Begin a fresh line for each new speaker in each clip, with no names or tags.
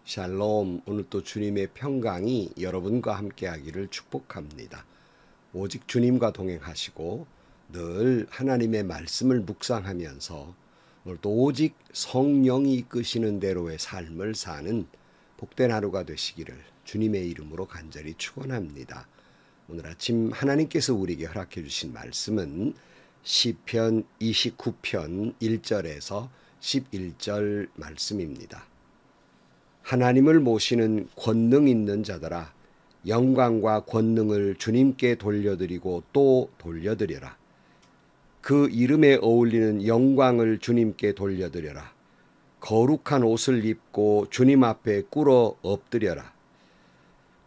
샬롬. 오늘 또 주님의 평강이 여러분과 함께하기를 축복합니다. 오직 주님과 동행하시고 늘 하나님의 말씀을 묵상하면서 오늘도 오직 성령이 이끄시는 대로의 삶을 사는 복된 하루가 되시기를 주님의 이름으로 간절히 축원합니다. 오늘 아침 하나님께서 우리에게 허락해 주신 말씀은 시편 29편 1절에서 11절 말씀입니다. 하나님을 모시는 권능 있는 자들아, 영광과 권능을 주님께 돌려드리고 또 돌려드려라. 그 이름에 어울리는 영광을 주님께 돌려드려라. 거룩한 옷을 입고 주님 앞에 꿇어 엎드려라.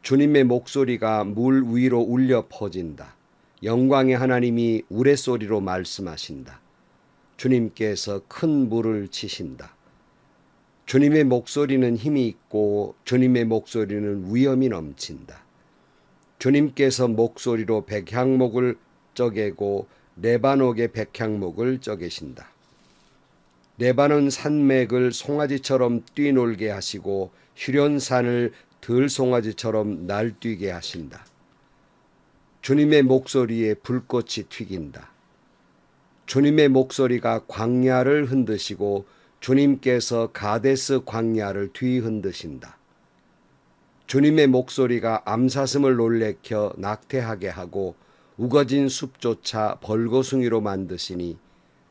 주님의 목소리가 물 위로 울려 퍼진다. 영광의 하나님이 우레소리로 말씀하신다. 주님께서 큰 물을 치신다. 주님의 목소리는 힘이 있고 주님의 목소리는 위엄이 넘친다. 주님께서 목소리로 백향목을 쪼개고 레바논의 백향목을 쪼개신다. 레바논 산맥을 송아지처럼 뛰놀게 하시고 휴련산을 들송아지처럼 날뛰게 하신다. 주님의 목소리에 불꽃이 튀긴다. 주님의 목소리가 광야를 흔드시고 주님께서 가데스 광야를 뒤흔드신다. 주님의 목소리가 암사슴을 놀래켜 낙태하게 하고 우거진 숲조차 벌거숭이로 만드시니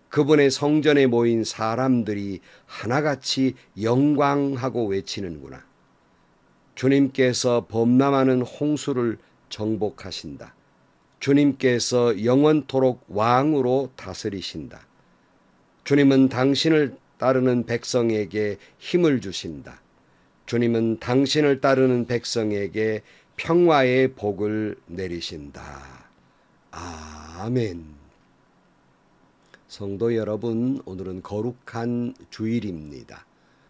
그분의 성전에 모인 사람들이 하나같이 영광하고 외치는구나. 주님께서 범람하는 홍수를 정복하신다. 주님께서 영원토록 왕으로 다스리신다. 주님은 당신을 따르는 백성에게 힘을 주신다. 주님은 당신을 따르는 백성에게 평화의 복을 내리신다. 아멘. 성도 여러분, 오늘은 거룩한 주일입니다.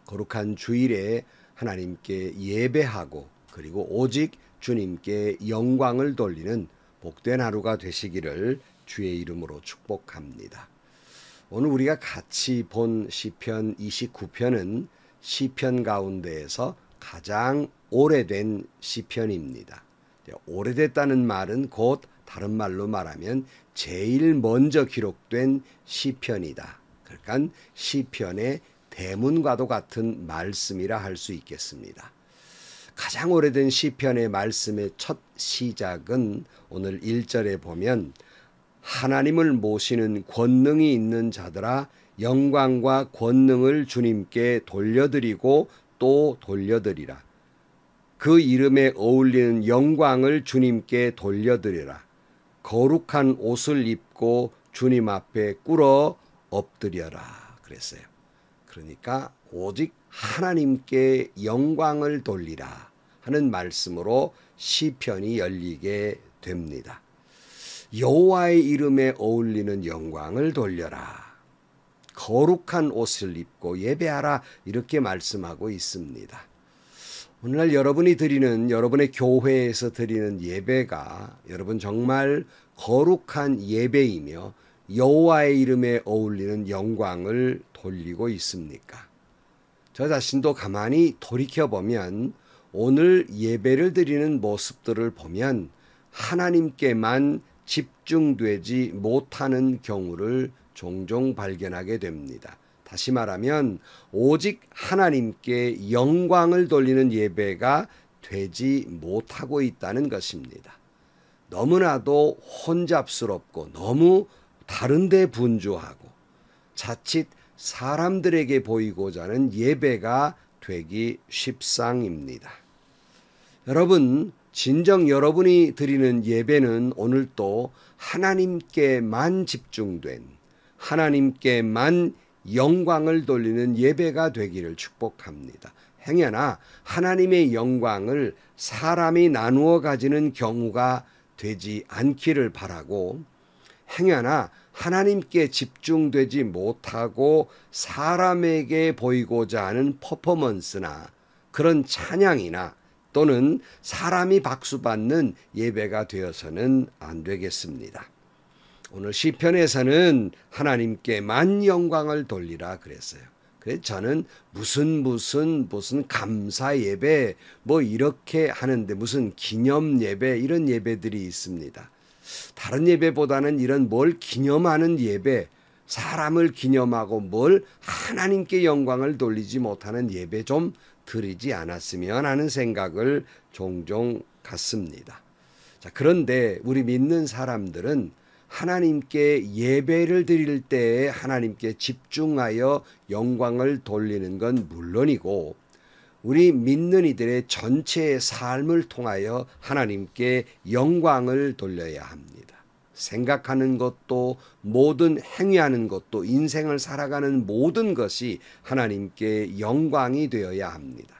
거룩한 주일에 하나님께 예배하고 그리고 오직 주님께 영광을 돌리는 복된 하루가 되시기를 주의 이름으로 축복합니다. 오늘 우리가 같이 본 시편 29편은 시편 가운데에서 가장 오래된 시편입니다. 오래됐다는 말은 곧 다른 말로 말하면 제일 먼저 기록된 시편이다. 그러니까 시편의 대문과도 같은 말씀이라 할 수 있겠습니다. 가장 오래된 시편의 말씀의 첫 시작은 오늘 1절에 보면 하나님을 모시는 권능이 있는 자들아, 영광과 권능을 주님께 돌려드리고 또 돌려드리라. 그 이름에 어울리는 영광을 주님께 돌려드리라. 거룩한 옷을 입고 주님 앞에 꿇어 엎드려라 그랬어요. 그러니까 오직 하나님께 영광을 돌리라 하는 말씀으로 시편이 열리게 됩니다. 여호와의 이름에 어울리는 영광을 돌려라. 거룩한 옷을 입고 예배하라. 이렇게 말씀하고 있습니다. 오늘날 여러분이 드리는, 여러분의 교회에서 드리는 예배가 여러분 정말 거룩한 예배이며 여호와의 이름에 어울리는 영광을 돌리고 있습니까? 저 자신도 가만히 돌이켜보면 오늘 예배를 드리는 모습들을 보면 하나님께만 집중되지 못하는 경우를 종종 발견하게 됩니다. 다시 말하면 오직 하나님께 영광을 돌리는 예배가 되지 못하고 있다는 것입니다. 너무나도 혼잡스럽고 너무 다른 데 분주하고 자칫 사람들에게 보이고자 하는 예배가 되기 십상입니다. 여러분, 진정 여러분이 드리는 예배는 오늘도 하나님께만 집중된, 하나님께만 영광을 돌리는 예배가 되기를 축복합니다. 행여나 하나님의 영광을 사람이 나누어 가지는 경우가 되지 않기를 바라고, 행여나 하나님께 집중되지 못하고 사람에게 보이고자 하는 퍼포먼스나 그런 찬양이나 또는 사람이 박수받는 예배가 되어서는 안 되겠습니다. 오늘 시편에서는 하나님께만 영광을 돌리라 그랬어요. 그래서 저는 무슨 감사 예배 뭐 이렇게 하는데 무슨 기념 예배 이런 예배들이 있습니다. 다른 예배보다는 이런 뭘 기념하는 예배, 사람을 기념하고 뭘 하나님께 영광을 돌리지 못하는 예배 좀 드리지 않았으면 하는 생각을 종종 갖습니다. 자, 그런데 우리 믿는 사람들은 하나님께 예배를 드릴 때에 하나님께 집중하여 영광을 돌리는 건 물론이고 우리 믿는 이들의 전체의 삶을 통하여 하나님께 영광을 돌려야 합니다. 생각하는 것도 모든 행위하는 것도 인생을 살아가는 모든 것이 하나님께 영광이 되어야 합니다.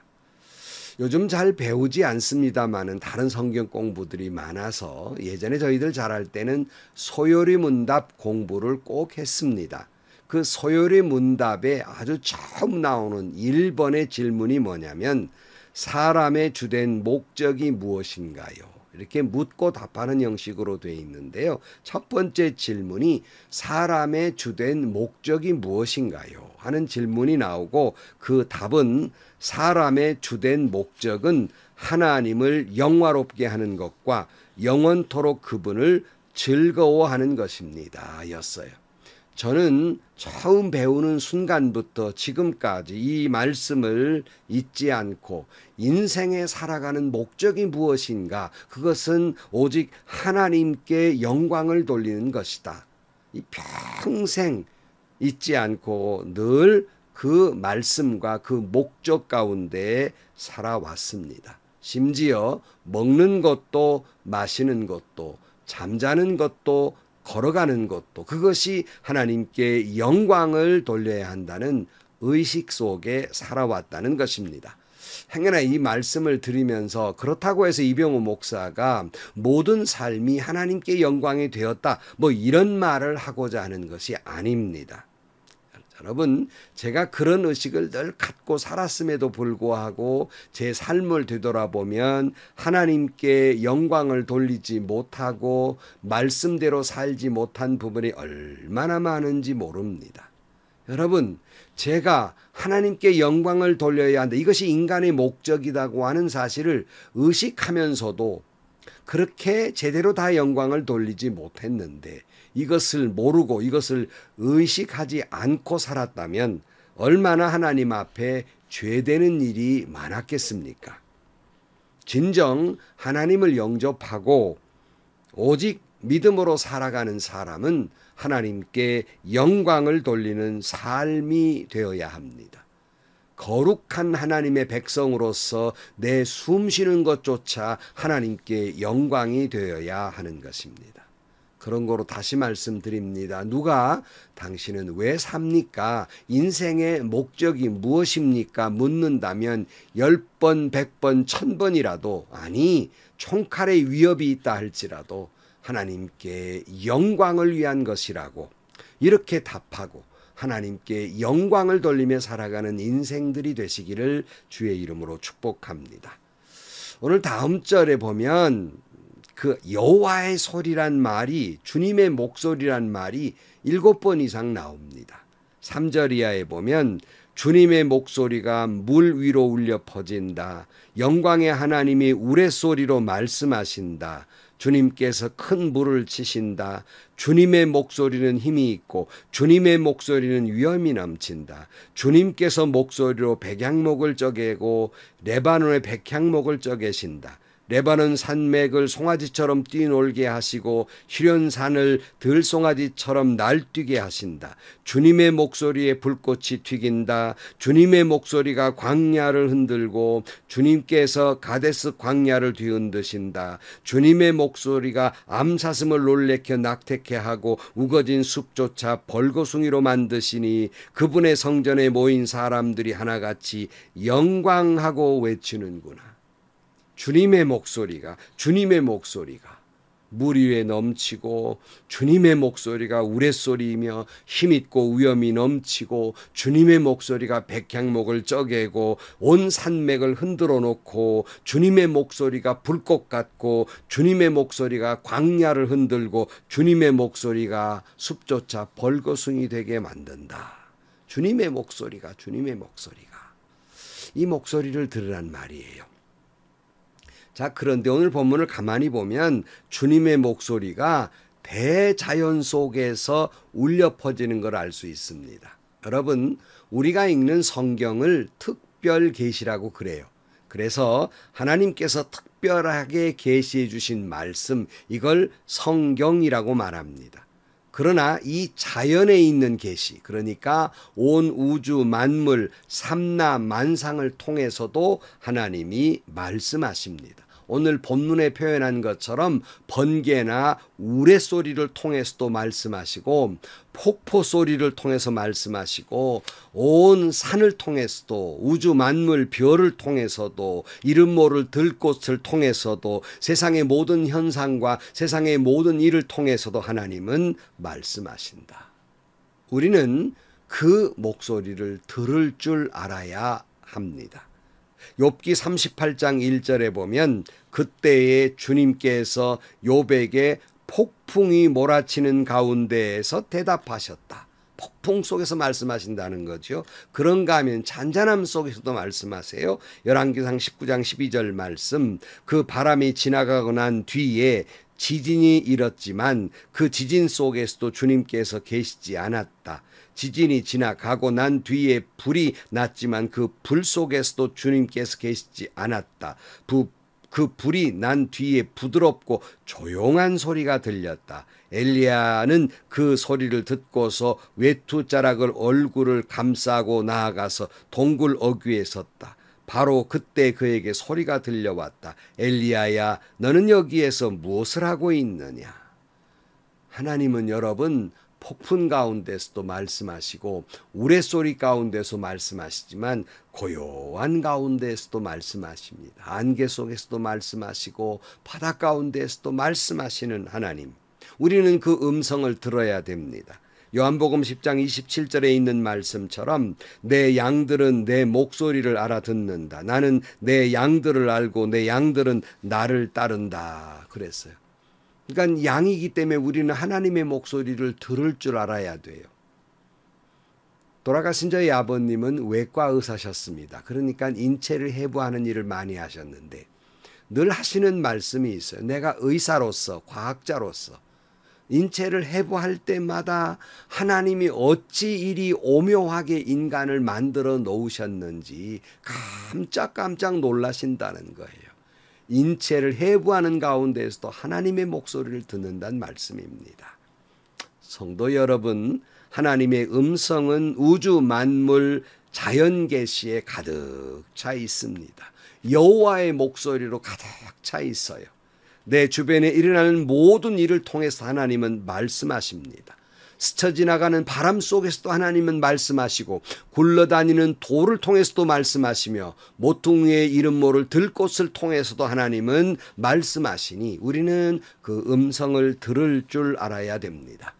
요즘 잘 배우지 않습니다만은 다른 성경 공부들이 많아서 예전에 저희들 잘할 때는 소요리 문답 공부를 꼭 했습니다. 그 소요리 문답에 아주 처음 나오는 1번의 질문이 뭐냐면 사람의 주된 목적이 무엇인가요? 이렇게 묻고 답하는 형식으로 되어 있는데요. 첫 번째 질문이 사람의 주된 목적이 무엇인가요? 하는 질문이 나오고 그 답은 사람의 주된 목적은 하나님을 영화롭게 하는 것과 영원토록 그분을 즐거워하는 것입니다. 였어요. 저는 처음 배우는 순간부터 지금까지 이 말씀을 잊지 않고 인생에 살아가는 목적이 무엇인가? 그것은 오직 하나님께 영광을 돌리는 것이다. 이 평생 잊지 않고 늘 그 말씀과 그 목적 가운데 살아왔습니다. 심지어 먹는 것도 마시는 것도 잠자는 것도 걸어가는 것도 그것이 하나님께 영광을 돌려야 한다는 의식 속에 살아왔다는 것입니다. 행여나 이 말씀을 들으면서 그렇다고 해서 이병호 목사가 모든 삶이 하나님께 영광이 되었다 뭐 이런 말을 하고자 하는 것이 아닙니다. 여러분, 제가 그런 의식을 늘 갖고 살았음에도 불구하고 제 삶을 되돌아보면 하나님께 영광을 돌리지 못하고 말씀대로 살지 못한 부분이 얼마나 많은지 모릅니다. 여러분, 제가 하나님께 영광을 돌려야 한다. 이것이 인간의 목적이라고 하는 사실을 의식하면서도 그렇게 제대로 다 영광을 돌리지 못했는데 이것을 모르고 이것을 의식하지 않고 살았다면 얼마나 하나님 앞에 죄되는 일이 많았겠습니까? 진정 하나님을 영접하고 오직 믿음으로 살아가는 사람은 하나님께 영광을 돌리는 삶이 되어야 합니다. 거룩한 하나님의 백성으로서 내 숨쉬는 것조차 하나님께 영광이 되어야 하는 것입니다. 그런 거로 다시 말씀드립니다. 누가 당신은 왜 삽니까? 인생의 목적이 무엇입니까? 묻는다면 10번, 100번, 1000번이라도 아니 총칼의 위협이 있다 할지라도 하나님께 영광을 위한 것이라고 이렇게 답하고 하나님께 영광을 돌리며 살아가는 인생들이 되시기를 주의 이름으로 축복합니다. 오늘 다음 절에 보면 그 여호와의 소리란 말이 주님의 목소리란 말이 7번 이상 나옵니다. 3절 이하에 보면 주님의 목소리가 물 위로 울려 퍼진다. 영광의 하나님이 우레소리로 말씀하신다. 주님께서 큰 물을 치신다. 주님의 목소리는 힘이 있고 주님의 목소리는 위엄이 넘친다. 주님께서 목소리로 백향목을 쪼개고 레바논의 백향목을 쪼개신다. 레바논 산맥을 송아지처럼 뛰놀게 하시고 희련산을 들송아지처럼 날뛰게 하신다. 주님의 목소리에 불꽃이 튀긴다. 주님의 목소리가 광야를 흔들고 주님께서 가데스 광야를 뒤흔드신다. 주님의 목소리가 암사슴을 놀래켜 낙태케 하고 우거진 숲조차 벌거숭이로 만드시니 그분의 성전에 모인 사람들이 하나같이 영광하고 외치는구나. 주님의 목소리가 물 위에 넘치고 주님의 목소리가 우레소리이며 힘있고 위엄이 넘치고 주님의 목소리가 백향목을 쪼개고 온 산맥을 흔들어 놓고 주님의 목소리가 불꽃 같고 주님의 목소리가 광야를 흔들고 주님의 목소리가 숲조차 벌거숭이 되게 만든다. 주님의 목소리가, 주님의 목소리가. 이 목소리를 들으란 말이에요. 자, 그런데 오늘 본문을 가만히 보면 주님의 목소리가 대자연 속에서 울려 퍼지는 걸 알 수 있습니다. 여러분, 우리가 읽는 성경을 특별 계시라고 그래요. 그래서 하나님께서 특별하게 계시해 주신 말씀, 이걸 성경이라고 말합니다. 그러나 이 자연에 있는 계시, 그러니까 온 우주 만물 삼라 만상을 통해서도 하나님이 말씀하십니다. 오늘 본문에 표현한 것처럼 번개나 우레소리를 통해서도 말씀하시고 폭포 소리를 통해서 말씀하시고 온 산을 통해서도 우주 만물 별을 통해서도 이름 모를 들꽃을 통해서도 세상의 모든 현상과 세상의 모든 일을 통해서도 하나님은 말씀하신다. 우리는 그 목소리를 들을 줄 알아야 합니다. 욥기 38장 1절에 보면 그때에 주님께서 욥에게 폭풍이 몰아치는 가운데에서 대답하셨다. 폭풍 속에서 말씀하신다는 거죠. 그런가 하면 잔잔함 속에서도 말씀하세요. 열왕기상 19장 12절 말씀, 그 바람이 지나가고 난 뒤에 지진이 일었지만 그 지진 속에서도 주님께서 계시지 않았다. 지진이 지나가고 난 뒤에 불이 났지만 그 불 속에서도 주님께서 계시지 않았다. 그 불이 난 뒤에 부드럽고 조용한 소리가 들렸다. 엘리야는 그 소리를 듣고서 외투자락을 얼굴을 감싸고 나아가서 동굴 어귀에 섰다. 바로 그때 그에게 소리가 들려왔다. 엘리야야, 너는 여기에서 무엇을 하고 있느냐? 하나님은 여러분 폭풍 가운데서도 말씀하시고 우레소리 가운데서 말씀하시지만 고요한 가운데서도 말씀하십니다. 안개 속에서도 말씀하시고 바다 가운데서도 말씀하시는 하나님. 우리는 그 음성을 들어야 됩니다. 요한복음 10장 27절에 있는 말씀처럼 내 양들은 내 목소리를 알아듣는다. 나는 내 양들을 알고 내 양들은 나를 따른다. 그랬어요. 그러니까 양이기 때문에 우리는 하나님의 목소리를 들을 줄 알아야 돼요. 돌아가신 저희 아버님은 외과 의사셨습니다. 그러니까 인체를 해부하는 일을 많이 하셨는데 늘 하시는 말씀이 있어요. 내가 의사로서, 과학자로서 인체를 해부할 때마다 하나님이 어찌 이리 오묘하게 인간을 만들어 놓으셨는지 깜짝깜짝 놀라신다는 거예요. 인체를 해부하는 가운데에서도 하나님의 목소리를 듣는다는 말씀입니다. 성도 여러분, 하나님의 음성은 우주 만물 자연 계시에 가득 차 있습니다. 여호와의 목소리로 가득 차 있어요. 내 주변에 일어나는 모든 일을 통해서 하나님은 말씀하십니다. 스쳐 지나가는 바람 속에서도 하나님은 말씀하시고 굴러다니는 돌을 통해서도 말씀하시며 모퉁이의 이름 모를 들꽃을 통해서도 하나님은 말씀하시니 우리는 그 음성을 들을 줄 알아야 됩니다.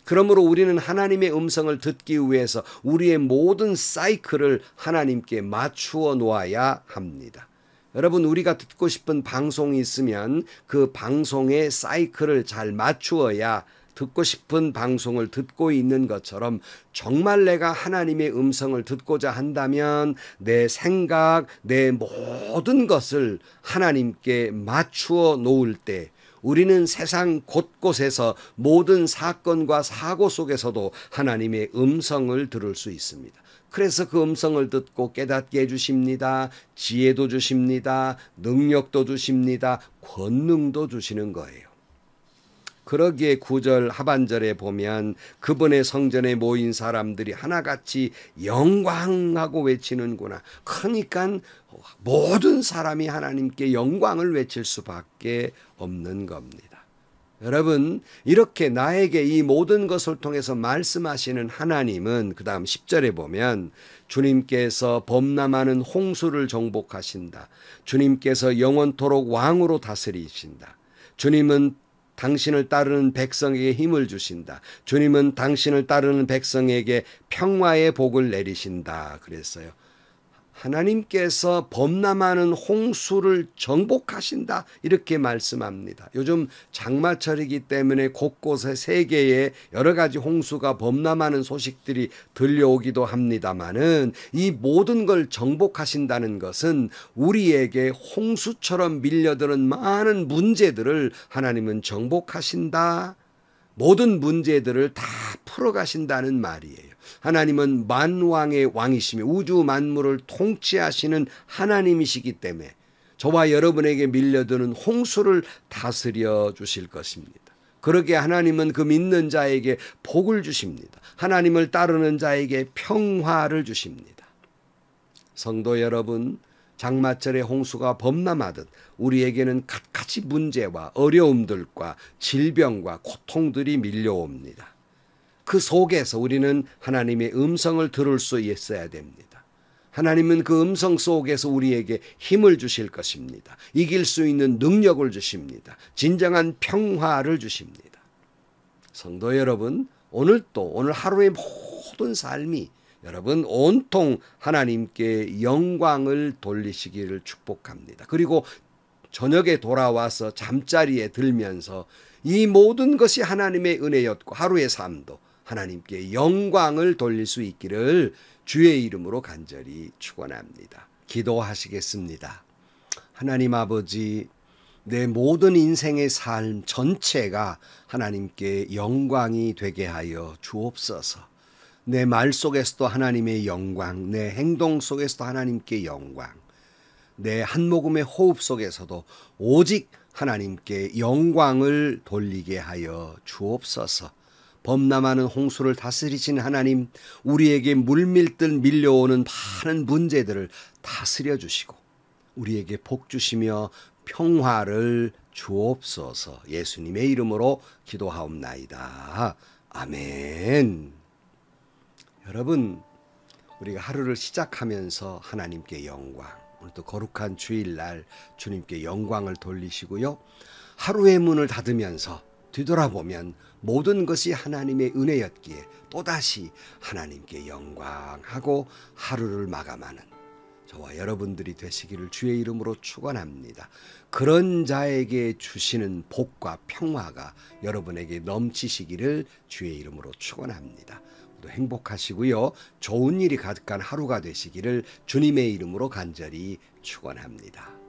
그러므로 우리는 하나님의 음성을 듣기 위해서 우리의 모든 사이클을 하나님께 맞추어 놓아야 합니다. 여러분, 우리가 듣고 싶은 방송이 있으면 그 방송의 사이클을 잘 맞추어야 듣고 싶은 방송을 듣고 있는 것처럼 정말 내가 하나님의 음성을 듣고자 한다면 내 생각, 내 모든 것을 하나님께 맞추어 놓을 때 우리는 세상 곳곳에서 모든 사건과 사고 속에서도 하나님의 음성을 들을 수 있습니다. 그래서 그 음성을 듣고 깨닫게 해주십니다. 지혜도 주십니다. 능력도 주십니다. 권능도 주시는 거예요. 그러기에 9절 하반절에 보면 그분의 성전에 모인 사람들이 하나같이 영광하고 외치는구나. 그러니까 모든 사람이 하나님께 영광을 외칠 수밖에 없는 겁니다. 여러분, 이렇게 나에게 이 모든 것을 통해서 말씀하시는 하나님은 그 다음 10절에 보면 주님께서 범람하는 홍수를 정복하신다. 주님께서 영원토록 왕으로 다스리신다. 주님은 당신을 따르는 백성에게 힘을 주신다. 주님은 당신을 따르는 백성에게 평화의 복을 내리신다. 그랬어요. 하나님께서 범람하는 홍수를 정복하신다 이렇게 말씀합니다. 요즘 장마철이기 때문에 곳곳에 세계에 여러 가지 홍수가 범람하는 소식들이 들려오기도 합니다마는 이 모든 걸 정복하신다는 것은 우리에게 홍수처럼 밀려드는 많은 문제들을 하나님은 정복하신다. 모든 문제들을 다 풀어가신다는 말이에요. 하나님은 만왕의 왕이시며 우주 만물을 통치하시는 하나님이시기 때문에 저와 여러분에게 밀려드는 홍수를 다스려 주실 것입니다. 그러게 하나님은 그 믿는 자에게 복을 주십니다. 하나님을 따르는 자에게 평화를 주십니다. 성도 여러분, 장마철에 홍수가 범람하듯 우리에게는 갖가지 문제와 어려움들과 질병과 고통들이 밀려옵니다. 그 속에서 우리는 하나님의 음성을 들을 수 있어야 됩니다. 하나님은 그 음성 속에서 우리에게 힘을 주실 것입니다. 이길 수 있는 능력을 주십니다. 진정한 평화를 주십니다. 성도 여러분, 오늘 하루의 모든 삶이 여러분 온통 하나님께 영광을 돌리시기를 축복합니다. 그리고 저녁에 돌아와서 잠자리에 들면서 이 모든 것이 하나님의 은혜였고 하루의 삶도 하나님께 영광을 돌릴 수 있기를 주의 이름으로 간절히 축원합니다. 기도하시겠습니다. 하나님 아버지, 내 모든 인생의 삶 전체가 하나님께 영광이 되게 하여 주옵소서. 내 말 속에서도 하나님의 영광, 내 행동 속에서도 하나님께 영광, 내 한 모금의 호흡 속에서도 오직 하나님께 영광을 돌리게 하여 주옵소서. 범람하는 홍수를 다스리신 하나님, 우리에게 물밀듯 밀려오는 많은 문제들을 다스려 주시고 우리에게 복 주시며 평화를 주옵소서. 예수님의 이름으로 기도하옵나이다. 아멘. 여러분, 우리가 하루를 시작하면서 하나님께 영광, 오늘 또 거룩한 주일날 주님께 영광을 돌리시고요. 하루의 문을 닫으면서 뒤돌아보면 모든 것이 하나님의 은혜였기에 또다시 하나님께 영광하고 하루를 마감하는 저와 여러분들이 되시기를 주의 이름으로 축원합니다. 그런 자에게 주시는 복과 평화가 여러분에게 넘치시기를 주의 이름으로 축원합니다. 모두 행복하시고요. 좋은 일이 가득한 하루가 되시기를 주님의 이름으로 간절히 축원합니다.